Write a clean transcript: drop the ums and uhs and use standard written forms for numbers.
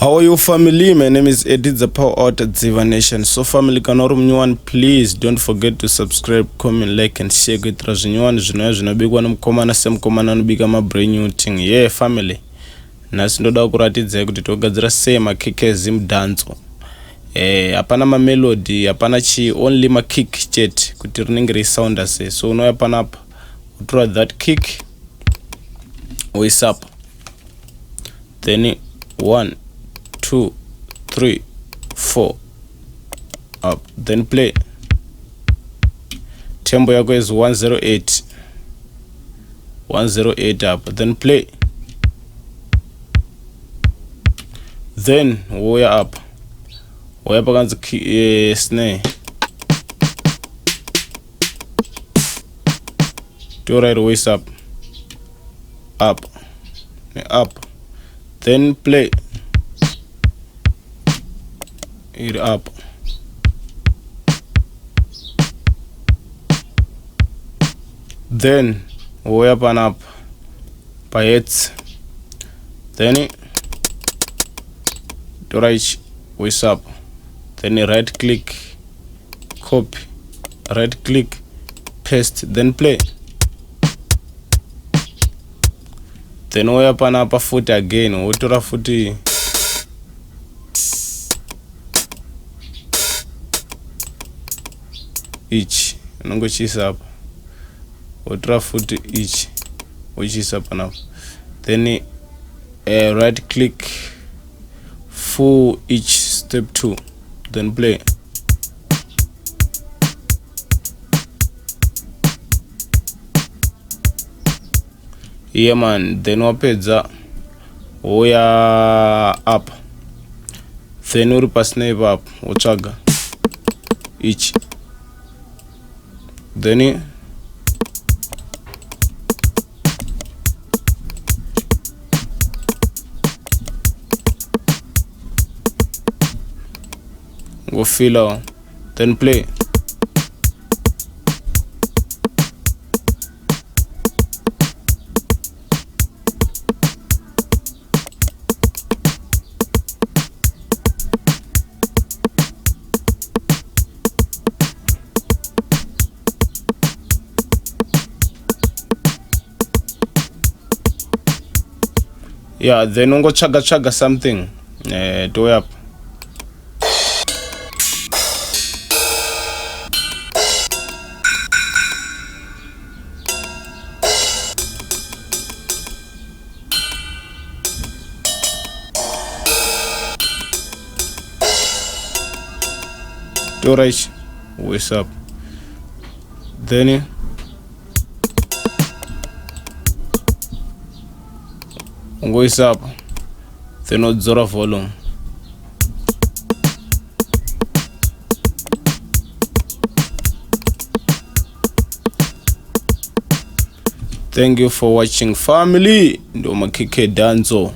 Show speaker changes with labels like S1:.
S1: How are you, family? My name is Eddie, the power out at Ziva Nation. So family, kanorum please don't forget to subscribe, comment, like and share with Rajunyuan Juna big one komana sem komana biga ma brain new thing. Yeah family. Nasindoda kuratidza kuti togadzira sema kike zimdancehall. Apana ma melody, apana chi only ma kick chat kuti rinenge ri sound ase. So no apana up. Draw that kick. Waist up. Then 1 2 3 4 up, then play. Tempo yako is 108 up, then play. Then wire up against snare to right waist up, then play it up, then way up and up by it, then to right waist up, then right click copy, right click paste, then play, then way up and up a foot again, utura footy each nongo chisa up utra foot each which is up and up, then right click for each step 2, then play. Yeah man, then wapedza oya up, then uri pasnave up uchaga each, then go fill out, then play. Yeah, then ungo chaga something to up. To right waist up, then waist up, then not zero volume. Thank you for watching family. Ndo makike danzo.